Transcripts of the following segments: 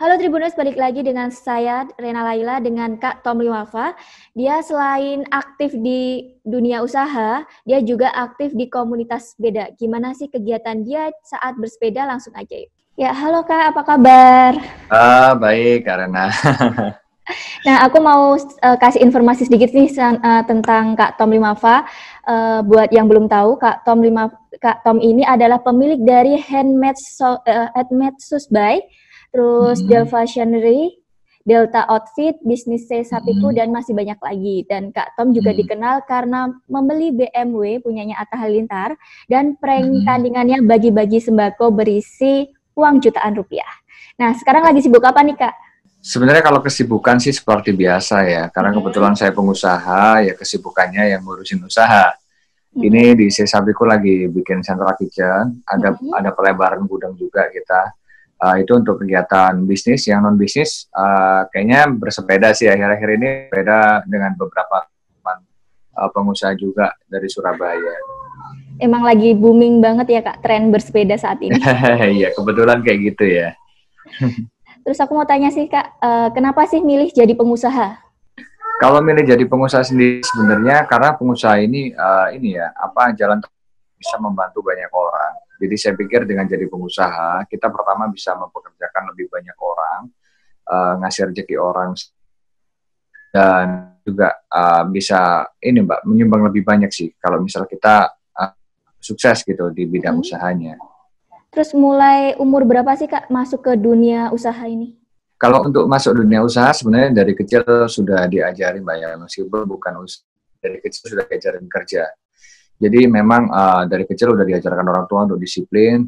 Halo Tribuners, balik lagi dengan saya Rena Laila dengan Kak Tom Limafa. Dia selain aktif di dunia usaha, dia juga aktif di komunitas sepeda. Gimana sih kegiatan dia saat bersepeda? Langsung aja yuk. Ya, halo Kak, apa kabar? Baik, karena Nah, aku mau kasih informasi sedikit nih tentang Kak Tom Limafa. Buat yang belum tahu, Kak Tom ini adalah pemilik dari Handmade Susby, terus Delta Machinery, Delta Outfit, bisnis Sapiku, dan masih banyak lagi. Dan Kak Tom juga dikenal karena membeli BMW punyanya Atta Halilintar dan prank tandingannya bagi-bagi sembako berisi uang jutaan rupiah. Nah, sekarang lagi sibuk apa nih Kak? sebenarnya kalau kesibukan sih seperti biasa ya, karena kebetulan saya pengusaha, ya kesibukannya yang ngurusin usaha. Ini di Sapiku lagi bikin central kitchen, ada pelebaran gudang juga kita. Itu untuk kegiatan bisnis, yang non bisnis kayaknya bersepeda sih akhir-akhir ini, sepeda dengan beberapa pengusaha juga dari Surabaya. Emang lagi booming banget ya Kak, tren bersepeda saat ini. Iya, kebetulan kayak gitu ya. Terus aku mau tanya sih Kak, kenapa sih milih jadi pengusaha? Kalau milih jadi pengusaha sendiri sebenarnya karena pengusaha ini jalan bisa membantu banyak orang. Jadi saya pikir dengan jadi pengusaha kita pertama bisa mempekerjakan lebih banyak orang, ngasih rezeki orang, dan juga bisa menyumbang lebih banyak sih kalau misal kita sukses gitu di bidang usahanya. Terus mulai umur berapa sih Kak masuk ke dunia usaha ini? Kalau untuk masuk dunia usaha sebenarnya dari kecil sudah diajari Mbak ya, meskipun bukan usaha, dari kecil sudah diajarin kerja. Jadi memang dari kecil sudah diajarkan orang tua untuk disiplin,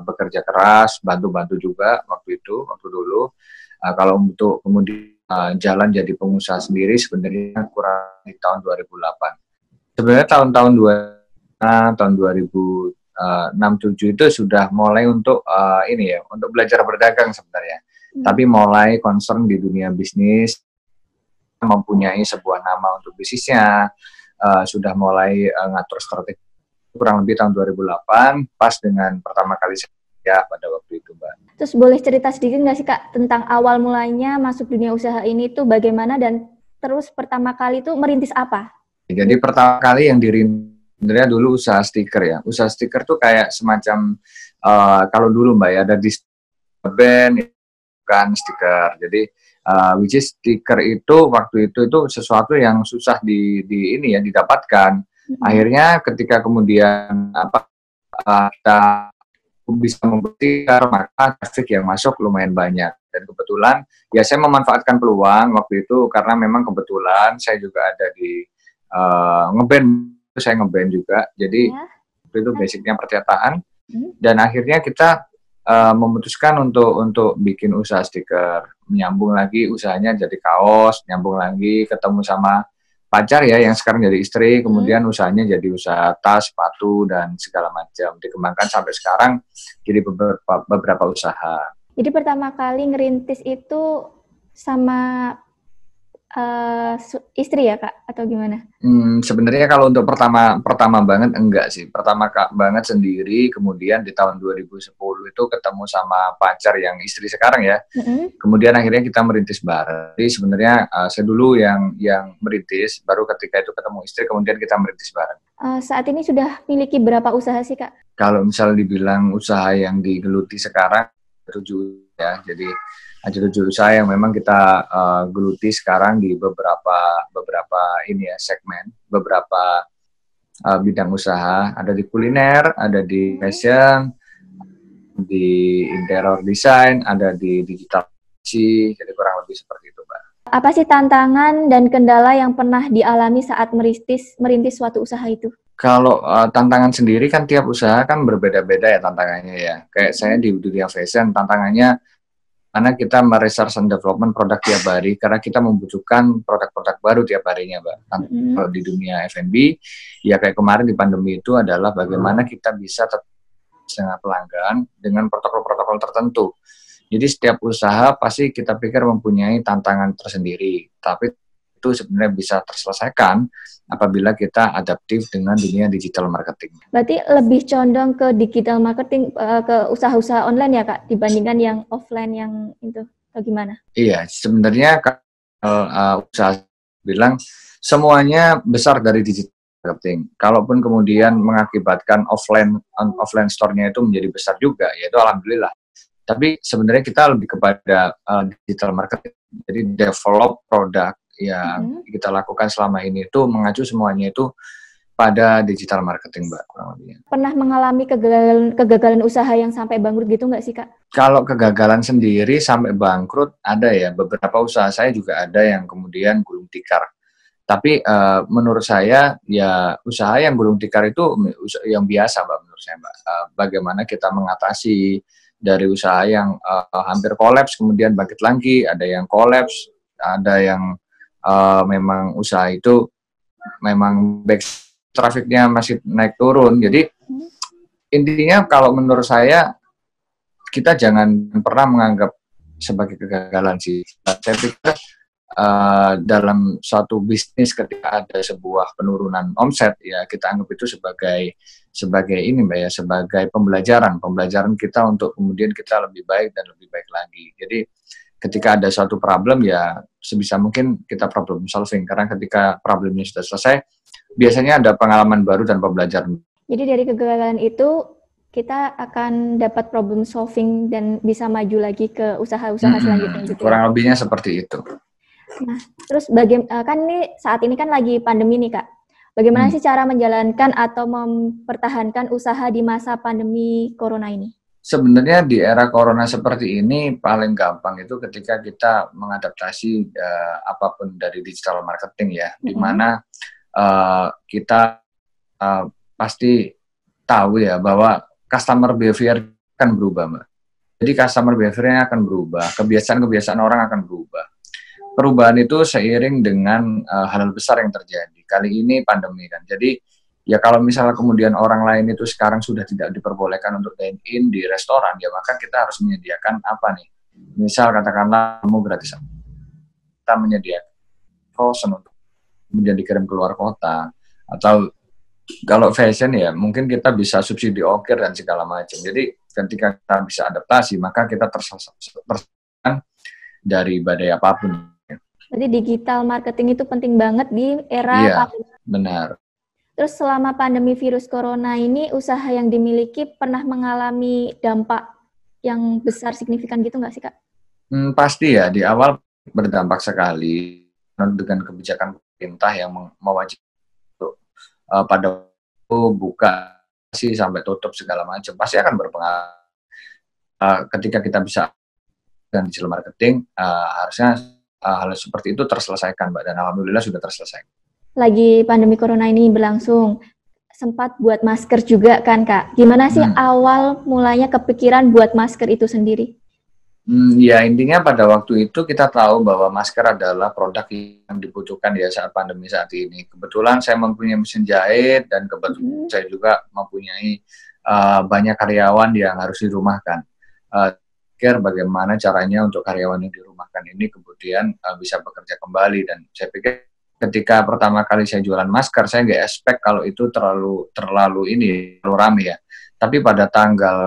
bekerja keras, bantu-bantu juga waktu dulu. Kalau untuk kemudian jalan jadi pengusaha sendiri sebenarnya kurang di tahun 2008. Sebenarnya tahun-tahun 2006-2007 itu sudah mulai untuk untuk belajar berdagang sebenarnya. Tapi mulai concern di dunia bisnis, mempunyai sebuah nama untuk bisnisnya, sudah mulai ngatur strategi kurang lebih tahun 2008, pas dengan pertama kali saya pada waktu itu, Mbak. Terus boleh cerita sedikit nggak sih Kak tentang awal mulanya masuk dunia usaha ini tuh bagaimana, dan terus pertama kali tuh merintis apa? Jadi pertama kali yang sebenarnya dulu usaha stiker ya. Usaha stiker tuh kayak semacam kalau dulu Mbak ya ada di band kan stiker. Jadi which is stiker itu waktu itu sesuatu yang susah didapatkan. Akhirnya ketika kemudian kita bisa membuat stiker, maka traffic yang masuk lumayan banyak. Dan kebetulan ya saya memanfaatkan peluang waktu itu karena memang kebetulan saya juga ada di saya ngeband juga. Jadi itu basicnya percetaan. Dan akhirnya kita memutuskan untuk bikin usaha stiker, menyambung lagi usahanya jadi kaos, nyambung lagi ketemu sama pacar ya yang sekarang jadi istri, kemudian usahanya jadi usaha tas, sepatu dan segala macam, dikembangkan sampai sekarang jadi beberapa usaha. Jadi pertama kali ngerintis itu sama istri ya Kak, atau gimana? Sebenarnya kalau untuk pertama banget enggak sih. Pertama banget sendiri, kemudian di tahun 2010 itu ketemu sama pacar yang istri sekarang ya. Kemudian akhirnya kita merintis bareng. Jadi sebenarnya saya dulu yang merintis, baru ketika itu ketemu istri, kemudian kita merintis bareng. Saat ini sudah miliki berapa usaha sih Kak? Kalau misal dibilang usaha yang digeluti sekarang, 7 ya. Jadi ada 7 usaha yang memang kita geluti sekarang di beberapa segmen, beberapa bidang usaha. Ada di kuliner, ada di fashion, di interior design, ada di digital. Jadi kurang lebih seperti itu, Mbak. Apa sih tantangan dan kendala yang pernah dialami saat merintis suatu usaha itu? Kalau tantangan sendiri kan tiap usaha kan berbeda-beda ya tantangannya ya. Kayak saya di dunia fashion, tantangannya karena kita meresearch and development produk tiap hari, karena kita membutuhkan produk-produk baru tiap harinya, Mbak. Kalau di dunia F&B, ya kayak kemarin di pandemi itu adalah bagaimana kita bisa tetap dengan pelanggan dengan protokol-protokol tertentu. Jadi setiap usaha pasti kita pikir mempunyai tantangan tersendiri, tapi itu sebenarnya bisa terselesaikan apabila kita adaptif dengan dunia digital marketing. Berarti lebih condong ke digital marketing, ke usaha-usaha online ya Kak, dibandingkan yang offline yang itu? atau gimana? Iya, sebenarnya usaha bilang semuanya besar dari digital marketing. Kalaupun kemudian mengakibatkan offline store-nya itu menjadi besar juga, yaitu alhamdulillah. Tapi sebenarnya kita lebih kepada digital marketing. Jadi develop produk yang kita lakukan selama ini itu mengacu semuanya itu pada digital marketing, Mbak, kurang lebihnya. Pernah mengalami kegagalan usaha yang sampai bangkrut gitu nggak sih, Kak? Kalau kegagalan sendiri sampai bangkrut ada ya, beberapa usaha saya juga ada yang kemudian gulung tikar. Tapi menurut saya ya usaha yang gulung tikar itu yang biasa, Mbak, menurut saya, Mbak. Bagaimana kita mengatasi dari usaha yang hampir kolaps kemudian bangkit lagi, ada yang kolaps, ada yang memang usaha itu memang back trafiknya masih naik turun. Jadi intinya kalau menurut saya kita jangan pernah menganggap sebagai kegagalan sih. Saya pikir dalam suatu bisnis ketika ada sebuah penurunan omset ya kita anggap itu sebagai ini Mbak ya, sebagai pembelajaran kita untuk kemudian kita lebih baik dan lebih baik lagi. Jadi ketika ada suatu problem ya sebisa mungkin kita problem solving, karena ketika problemnya sudah selesai biasanya ada pengalaman baru dan pembelajaran. Jadi dari kegagalan itu kita akan dapat problem solving dan bisa maju lagi ke usaha-usaha selanjutnya gitu. Kurang lebihnya seperti itu. Nah, terus kan ini saat ini kan lagi pandemi nih, Kak. Bagaimana sih cara menjalankan atau mempertahankan usaha di masa pandemi corona ini? Sebenarnya di era corona seperti ini paling gampang itu ketika kita mengadaptasi apapun dari digital marketing ya, di mana kita pasti tahu ya bahwa customer behavior akan berubah, Mbak. Jadi customer behavior-nya akan berubah, kebiasaan-kebiasaan orang akan berubah. Perubahan itu seiring dengan hal-hal besar yang terjadi. Kali ini pandemi kan. Jadi ya kalau misalnya kemudian orang lain itu sekarang sudah tidak diperbolehkan untuk dine in di restoran, ya maka kita harus menyediakan apa nih? Misal katakanlah kamu gratis. Kita menyediakan frozen untuk kemudian dikirim keluar kota, atau kalau fashion ya mungkin kita bisa subsidi ongkir dan segala macam. Jadi ketika kita bisa adaptasi maka kita terselesaikan dari badai apapun. Jadi digital marketing itu penting banget di era pandemi. Benar. Terus selama pandemi virus corona ini usaha yang dimiliki pernah mengalami dampak yang besar signifikan gitu nggak sih, Kak? Pasti ya, di awal berdampak sekali dengan kebijakan pemerintah yang mewajibkan untuk pada waktu buka sih sampai tutup segala macam pasti akan berpengaruh. Ketika kita bisa dan digital marketing harusnya hal seperti itu terselesaikan, Mbak, dan alhamdulillah sudah terselesaikan. Lagi pandemi corona ini berlangsung, sempat buat masker juga kan, Kak? Gimana sih awal mulanya kepikiran buat masker itu sendiri? Ya intinya pada waktu itu kita tahu bahwa masker adalah produk yang dibutuhkan ya saat pandemi saat ini. Kebetulan saya mempunyai mesin jahit dan kebetulan saya juga mempunyai banyak karyawan yang harus dirumahkan. Bagaimana caranya untuk karyawan yang dirumahkan ini kemudian bisa bekerja kembali, dan saya pikir ketika pertama kali saya jualan masker saya nggak expect kalau itu terlalu ramai ya, tapi pada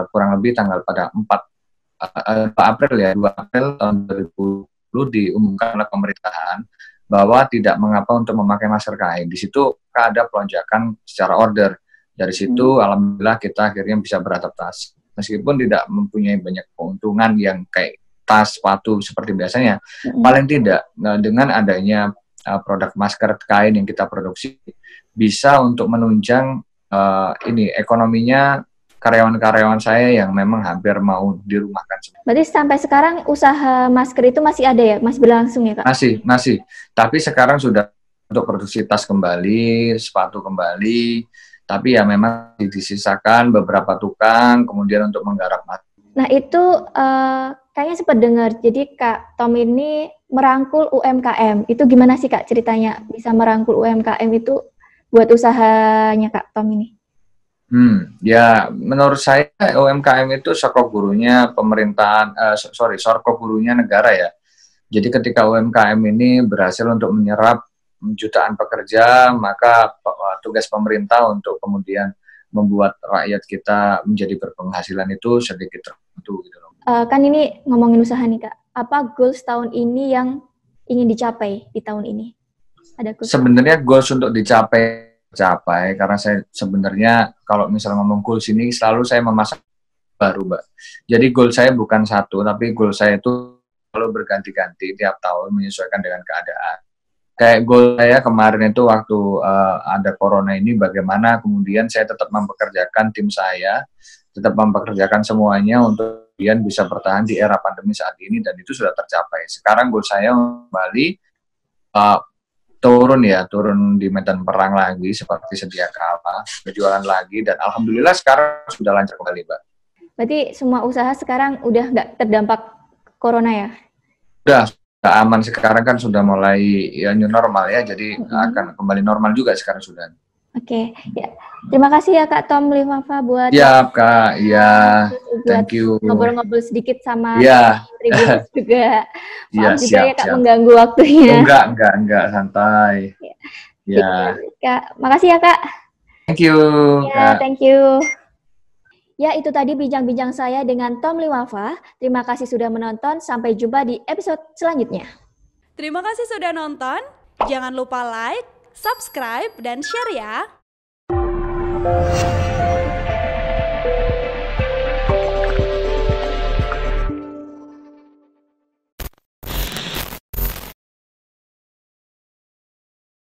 kurang lebih pada 4 April ya, 2 April tahun 2020 diumumkan oleh pemerintahan bahwa tidak mengapa untuk memakai masker kain. Di situ ada pelonjakan secara order. Dari situ alhamdulillah kita akhirnya bisa beradaptasi. Meskipun tidak mempunyai banyak keuntungan yang kayak tas, sepatu seperti biasanya, paling tidak dengan adanya produk masker kain yang kita produksi bisa untuk menunjang ekonominya karyawan-karyawan saya yang memang hampir mau dirumahkan. Berarti sampai sekarang usaha masker itu masih ada ya? Masih berlangsung ya, Kak? Masih. Tapi sekarang sudah untuk produksi tas kembali, sepatu kembali, tapi ya memang disisakan beberapa tukang kemudian untuk menggarap masker. Nah itu kayaknya sempat dengar, jadi Kak Tom ini merangkul UMKM. Itu gimana sih, Kak, ceritanya bisa merangkul UMKM itu buat usahanya Kak Tom ini? Ya menurut saya UMKM itu sokok gurunya pemerintahan, sokok gurunya negara ya. Jadi ketika UMKM ini berhasil untuk menyerap jutaan pekerja, maka tugas pemerintah untuk kemudian membuat rakyat kita menjadi berpenghasilan itu sedikit tertentu gitu loh. Kan ini ngomongin usaha nih, Kak. apa goals tahun ini yang ingin dicapai di tahun ini? Ada goals? Sebenarnya goals untuk dicapai karena saya sebenarnya kalau misalnya ngomong goals ini selalu saya memasang baru, Mbak. Jadi goal saya bukan satu, tapi goal saya itu selalu berganti-ganti tiap tahun menyesuaikan dengan keadaan. Kayak goal saya kemarin itu waktu ada corona ini, bagaimana kemudian saya tetap mempekerjakan tim saya, tetap mempekerjakan semuanya untuk kemudian bisa bertahan di era pandemi saat ini, dan itu sudah tercapai. Sekarang goal saya kembali turun di medan perang lagi seperti sedia kala, berjualan lagi, dan alhamdulillah sekarang sudah lancar kembali, Mbak. Berarti semua usaha sekarang udah nggak terdampak corona ya? Sudah aman sekarang, kan sudah mulai ya new normal ya, jadi akan kembali normal juga sekarang sudah. Oke, ya. Terima kasih ya Kak Tom Limafa buat Kak, ya, thank you. Ngobrol-ngobrol sedikit sama Tribuners juga. Maaf juga ya Kak mengganggu waktunya. Enggak, santai. Ya. Kak, makasih ya Kak. Thank you. Ya, thank you. Ya, itu tadi bincang-bincang saya dengan Tom Limafa. Terima kasih sudah menonton. Sampai jumpa di episode selanjutnya. Terima kasih sudah nonton. Jangan lupa like, subscribe, dan share ya.